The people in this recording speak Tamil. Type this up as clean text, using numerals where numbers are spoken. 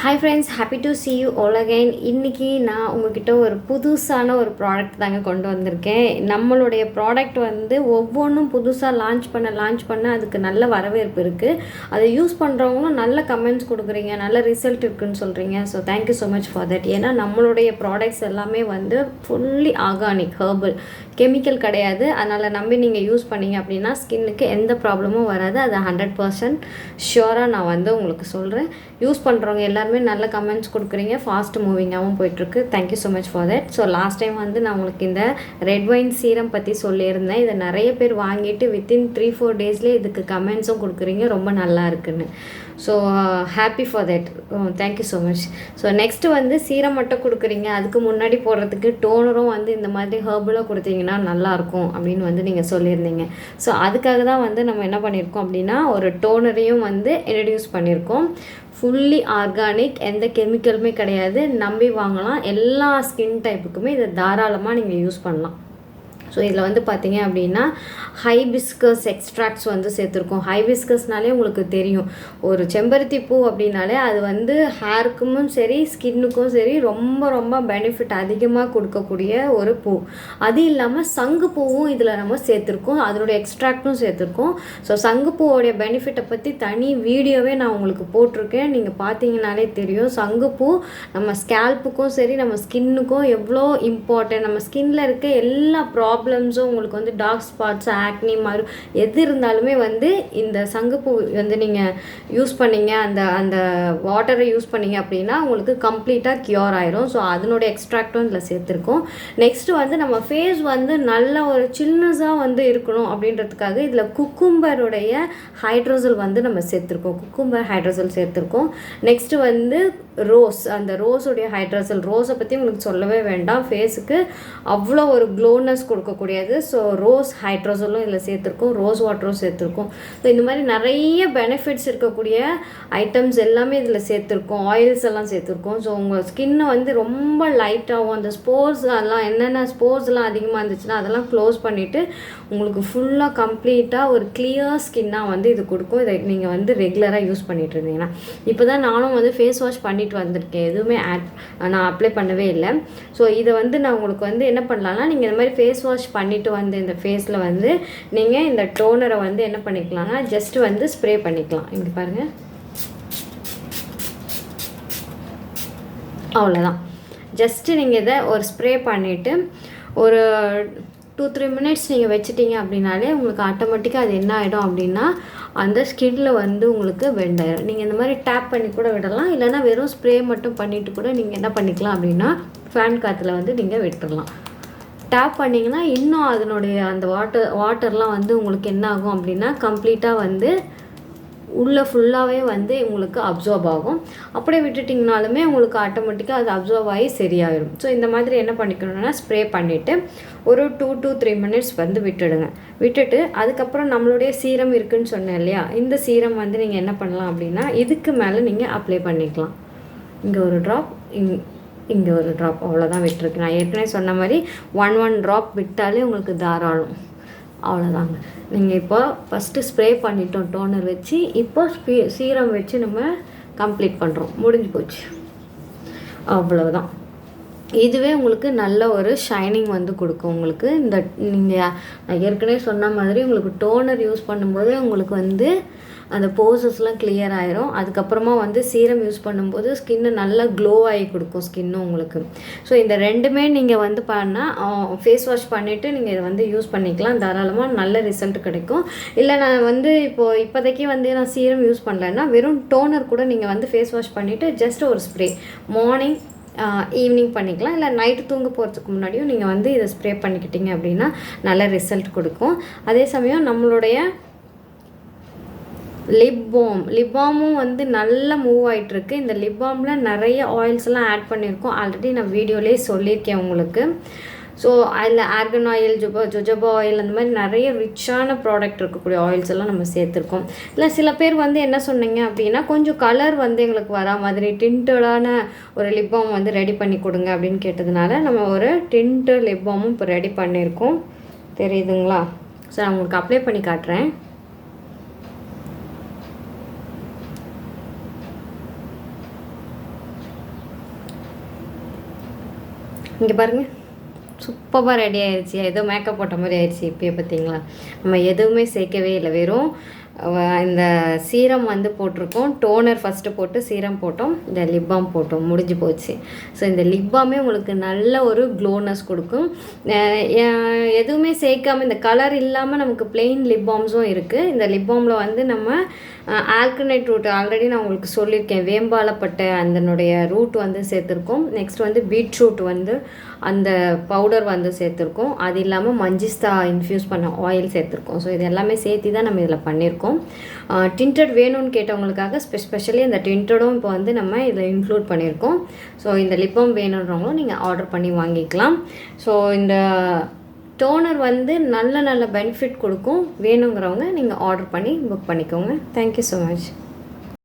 Hi friends, happy to see you all again. இன்னைக்கு நான் உங்ககிட்ட ஒரு புதுசான ஒரு ப்ராடக்ட் தாங்க கொண்டு வந்திருக்கேன். நம்மளுடைய ப்ராடக்ட் வந்து ஒவ்வொன்றும் புதுசாக லான்ச் பண்ண அதுக்கு நல்ல வரவேற்பு இருக்குது. அதை யூஸ் பண்ணுறவங்களும் நல்ல கமெண்ட்ஸ் கொடுக்குறீங்க, நல்ல ரிசல்ட் இருக்குதுன்னு சொல்கிறீங்க. So thank you so much for that. ஏன்னா நம்மளுடைய ப்ராடக்ட்ஸ் எல்லாமே வந்து ஃபுல்லி ஆர்கானிக், ஹெர்பல், கெமிக்கல் கிடையாது. அதனால் நம்பி நீங்கள் யூஸ் பண்ணிங்க அப்படின்னா ஸ்கின்னுக்கு எந்த ப்ராப்ளமும் வராது. அது 100% ஷியோராக நான் வந்து உங்களுக்கு சொல்கிறேன். யூஸ் பண்ணுறவங்க எல்லாருமே நல்ல கமெண்ட்ஸ் கொடுக்குறீங்க, ஃபாஸ்ட் மூவிங்காகவும் போயிட்டுருக்கு. Thank you so much for that. So last time வந்து நான் உங்களுக்கு இந்த ரெட் ஒயின் சீரம் பற்றி சொல்லியிருந்தேன். இதை நிறைய பேர் வாங்கிட்டு வித்தின் 3-4 டேஸ்லேயே இதுக்கு கமெண்ட்ஸும் கொடுக்குறீங்க, ரொம்ப நல்லா இருக்குன்னு. So happy for that. Thank you so much. So next வந்து சீரம் மட்டும் கொடுக்குறீங்க, அதுக்கு முன்னாடி போடுறதுக்கு டோனரும் வந்து இந்த மாதிரி ஹெர்பலாக கொடுத்தீங்கன்னா நல்லாயிருக்கும் அப்படின்னு வந்து நீங்கள் சொல்லியிருந்தீங்க. ஸோ அதுக்காக தான் வந்து நம்ம என்ன பண்ணியிருக்கோம் அப்படின்னா ஒரு டோனரையும் வந்து இன்ட்ரடியூஸ் பண்ணியிருக்கோம். ஃபுல்லி ஆர்கானிக், எந்த கெமிக்கலுமே கிடையாது, நம்பி வாங்கலாம். எல்லா ஸ்கின் டைப்புக்குமே இதை தாராளமாக நீங்கள் யூஸ் பண்ணலாம். ஸோ இதில் வந்து பார்த்தீங்க அப்படின்னா ஹைபிஸ்கஸ் எக்ஸ்ட்ராக்ட்ஸ் வந்து சேர்த்துருக்கோம். ஹைபிஸ்கஸ்னாலே உங்களுக்கு தெரியும், ஒரு செம்பருத்தி பூ அப்படின்னாலே அது வந்து ஹேருக்கும் சரி ஸ்கின்னுக்கும் சரி ரொம்ப ரொம்ப பெனிஃபிட் அதிகமாக கொடுக்கக்கூடிய ஒரு பூ. அது இல்லாமல் சங்குப்பூவும் இதில் நம்ம சேர்த்துருக்கோம், அதனுடைய எக்ஸ்ட்ராக்டும் சேர்த்துருக்கோம். ஸோ சங்குப்பூவோடைய பெனிஃபிட்டை பற்றி தனி வீடியோவே நான் உங்களுக்கு போட்டிருக்கேன், நீங்கள் பார்த்தீங்கன்னாலே தெரியும். சங்குப்பூ நம்ம ஸ்கேல்ப்புக்கும் சரி நம்ம ஸ்கின்னுக்கும் எவ்வளோ இம்பார்ட்டன்ட். நம்ம ஸ்கின்னில் இருக்க எல்லா ப்ராப்ளம்ஸும், உங்களுக்கு வந்து டார்க் ஸ்பாட்ஸ், ஆக்னி மாதிரி எது இருந்தாலுமே வந்து இந்த சங்குப்பூ வந்து நீங்கள் யூஸ் பண்ணிங்க, அந்த வாட்டரை யூஸ் பண்ணிங்க அப்படின்னா உங்களுக்கு கம்ப்ளீட்டாக க்யூர் ஆயிரும். ஸோ அதனுடைய எக்ஸ்ட்ராக்டும் இதில் சேர்த்துருக்கோம். நெக்ஸ்ட்டு வந்து நம்ம ஃபேஸ் வந்து நல்ல ஒரு சில்னஸாக வந்து இருக்கணும் அப்படின்றதுக்காக இதில் குக்கும்பருடைய ஹைட்ரோசல் வந்து நம்ம சேர்த்துருக்கோம், குக்கும்பர் ஹைட்ரோசல் சேர்த்துருக்கோம். நெக்ஸ்ட்டு வந்து ரோஸ், அந்த ரோஸுடைய ஹைட்ரோசல், ரோஸை பற்றி உங்களுக்கு சொல்லவே வேண்டாம், ஃபேஸுக்கு அவ்வளோ ஒரு க்ளோனஸ் கொடுக்கக்கூடியது. ஸோ ரோஸ் ஹைட்ரோசலும் இதில் சேர்த்துருக்கோம், ரோஸ் வாட்டரும் சேர்த்துருக்கோம். ஸோ இந்த மாதிரி நிறைய பெனிஃபிட்ஸ் இருக்கக்கூடிய ஐட்டம்ஸ் எல்லாமே இதில் சேர்த்துருக்கோம். ஆயில்ஸ் எல்லாம் சேர்த்துருக்கோம். ஸோ உங்கள் ஸ்கின்னை வந்து ரொம்ப லைட்டாகவும், அந்த ஸ்போர்ஸ் எல்லாம் என்னென்ன ஸ்போர்ஸ்லாம் அதிகமாக இருந்துச்சுன்னா அதெல்லாம் க்ளோஸ் பண்ணிவிட்டு உங்களுக்கு ஃபுல்லாக கம்ப்ளீட்டாக ஒரு கிளியர் ஸ்கின்னாக வந்து இது கொடுக்கும். இதை நீங்கள் வந்து ரெகுலராக யூஸ் பண்ணிகிட்டு இருந்தீங்கன்னா. இப்போ தான் நானும் வந்து ஃபேஸ் வாஷ் பண்ணிட்டு வந்திருக்கேன், எதுவுமே நான் அப்ளை பண்ணவே இல்லை. ஸோ இதை வந்து நான் உங்களுக்கு வந்து என்ன பண்ணலாம்னா, நீங்கள் இந்த மாதிரி ஃபேஸ் வாஷ் பண்ணிவிட்டு வந்து இந்த ஃபேஸில் வந்து நீங்கள் இந்த டோனரை வந்து என்ன பண்ணிக்கலாம்னா ஜஸ்ட்டு வந்து ஸ்ப்ரே பண்ணிக்கலாம். இங்கே பாருங்கள், அவ்வளோதான். ஜஸ்ட்டு நீங்கள் இதை ஒரு ஸ்ப்ரே பண்ணிவிட்டு ஒரு 2-3 மினிட்ஸ் நீங்கள் வச்சுட்டிங்க அப்படின்னாலே உங்களுக்கு ஆட்டோமேட்டிக்காக அது என்ன ஆகிடும் அப்படின்னா அந்த ஸ்கின்ல வந்து உங்களுக்கு பெண்ட் ஆயிடும். நீங்கள் இந்த மாதிரி டேப் பண்ணி கூட விடலாம், இல்லைனா வெறும் ஸ்ப்ரே மட்டும் பண்ணிவிட்டு கூட நீங்கள் என்ன பண்ணிக்கலாம் அப்படின்னா ஃபேன் காற்றுல வந்து நீங்கள் விட்டுடலாம். டேப் பண்ணிங்கன்னா இன்னும் அதனுடைய அந்த வாட்டர்லாம் வந்து உங்களுக்கு என்ன ஆகும் அப்படின்னா கம்ப்ளீட்டாக வந்து உள்ளே ஃபுல்லாகவே வந்து உங்களுக்கு அப்சார்ப் ஆகும். அப்படியே விட்டுட்டிங்கனாலுமே உங்களுக்கு ஆட்டோமேட்டிக்காக அது அப்சார்ப் ஆகி சரியாயிடும். ஸோ இந்த மாதிரி என்ன பண்ணிக்கணும்னா ஸ்ப்ரே பண்ணிவிட்டு ஒரு 2-3 மினிட்ஸ் வந்து விட்டுட்டு அதுக்கப்புறம் நம்மளுடைய சீரம் இருக்குதுன்னு சொன்னேன் இல்லையா, இந்த சீரம் வந்து நீங்கள் என்ன பண்ணலாம் அப்படின்னா இதுக்கு மேலே நீங்கள் அப்ளை பண்ணிக்கலாம். இங்கே ஒரு ட்ராப், இங்கே ஒரு ட்ராப், அவ்வளோதான் விட்டுருக்கு. நான் ஏற்கனவே சொன்ன மாதிரி 1 ட்ராப் விட்டாலே உங்களுக்கு தாராளம், அவ்வளோதாங்க. நீங்கள் இப்போ ஃபஸ்ட்டு ஸ்ப்ரே பண்ணிட்டோம் டோனர் வச்சு, இப்போ சீரம் வச்சு நம்ம கம்ப்ளீட் பண்ணுறோம், முடிஞ்சு போச்சு, அவ்வளோதான். இதுவே உங்களுக்கு நல்ல ஒரு ஷைனிங் வந்து கொடுக்கும். உங்களுக்கு இந்த நீங்கள் நான் ஏற்கனவே சொன்ன மாதிரி உங்களுக்கு டோனர் யூஸ் பண்ணும்போது உங்களுக்கு வந்து அந்த போர்சஸ்லாம் கிளியர் ஆயிரும். அதுக்கப்புறமா வந்து சீரம் யூஸ் பண்ணும்போது ஸ்கின்னு நல்லா க்ளோ ஆகி கொடுக்கும் ஸ்கின்னும் உங்களுக்கு. ஸோ இந்த ரெண்டுமே நீங்கள் வந்து பண்ணால் ஃபேஸ் வாஷ் பண்ணிவிட்டு நீங்கள் இதை வந்து யூஸ் பண்ணிக்கலாம், தாராளமாக நல்ல ரிசல்ட் கிடைக்கும். இல்லை நான் வந்து இப்போதைக்கு வந்து நான் சீரம் யூஸ் பண்ணலைன்னா வெறும் டோனர் கூட நீங்கள் வந்து ஃபேஸ் வாஷ் பண்ணிவிட்டு ஜஸ்ட் ஒரு ஸ்ப்ரே மார்னிங் ஈவினிங் பண்ணிக்கலாம், இல்லை நைட்டு தூங்க போகிறதுக்கு முன்னாடியும் நீங்கள் வந்து இதை ஸ்ப்ரே பண்ணிக்கிட்டீங்க அப்படின்னா நல்ல ரிசல்ட் கொடுக்கும். அதே சமயம் நம்மளுடைய லிப் பாமும் வந்து நல்லா மூவ் ஆகிட்டுருக்கு. இந்த லிப் பாமில் நிறைய ஆயில்ஸ்லாம் ஆட் பண்ணியிருக்கோம், ஆல்ரெடி நான் வீடியோலேயே சொல்லியிருக்கேன் உங்களுக்கு. ஸோ அதில் ஆர்கன் ஆயில், ஜொஜோபா ஆயில், அந்த மாதிரி நிறைய ரிச்சான ப்ராடக்ட் இருக்கக்கூடிய ஆயில்ஸ் எல்லாம் நம்ம சேர்த்துருக்கோம். இல்லை சில பேர் வந்து என்ன சொன்னீங்க அப்படின்னா கொஞ்சம் கலர் வந்து எங்களுக்கு வரா மாதிரி டிண்டடான ஒரு லிப் பாம் வந்து ரெடி பண்ணி கொடுங்க அப்படின்னு கேட்டதுனால நம்ம ஒரு டிண்டட் லிப் பாமும் இப்போ ரெடி பண்ணியிருக்கோம், தெரியுதுங்களா? ஸோ நான் உங்களுக்கு அப்ளை பண்ணி காட்டுறேன். இங்கே பாருங்கள், சூப்பராக ரெடி ஆயிடுச்சு. ஏதோ மேக்கப் போட்ட மாதிரி ஆயிடுச்சு. இப்போயே பார்த்தீங்களா, நம்ம எதுவுமே சேர்க்கவே இல்லை, வெறும் இந்த சீரம் வந்து போட்டிருக்கோம். டோனர் ஃபஸ்ட்டு போட்டு சீரம் போட்டோம், இந்த லிப் பாம் போட்டோம், முடிஞ்சு போச்சு. ஸோ இந்த லிப் பாமே உங்களுக்கு நல்ல ஒரு க்ளோனஸ் கொடுக்கும். எதுவுமே சேர்க்காமல், இந்த கலர் இல்லாமல் நமக்கு பிளெயின் லிப் பாம்ஸும் இருக்குது. இந்த லிப் பாமில் வந்து நம்ம ஆல்கனைட் ரூட் ஆல்ரெடி நான் உங்களுக்கு சொல்லியிருக்கேன், வேம்பாலப்பட்டை அதனுடைய ரூட் வந்து சேர்த்துருக்கோம். நெக்ஸ்ட் வந்து பீட்ரூட் வந்து அந்த பவுடர் வந்து சேர்த்துருக்கோம். அது இல்லாமல் மஞ்சிஸ்தா இன்ஃப்யூஸ் பண்ண ஆயில் சேர்த்துருக்கோம். ஸோ இது எல்லாமே சேர்த்து தான் நம்ம இதில் பண்ணியிருக்கோம். டிண்டட் வேணும்னு கேட்டவங்களுக்காக ஸ்பெஷலி இந்த டிண்டடும் இப்போ வந்து நம்ம இதில் இன்க்ளூட் பண்ணியிருக்கோம். ஸோ இந்த லிப்பம் வேணுன்றவங்களும் நீங்கள் ஆர்டர் பண்ணி வாங்கிக்கலாம். ஸோ இந்த டோனர் வந்து நல்ல நல்ல பெனிஃபிட் கொடுக்கும். வேணுங்கிறவங்க நீங்கள் ஆர்டர் பண்ணி புக் பண்ணிக்கோங்க. Thank you so much.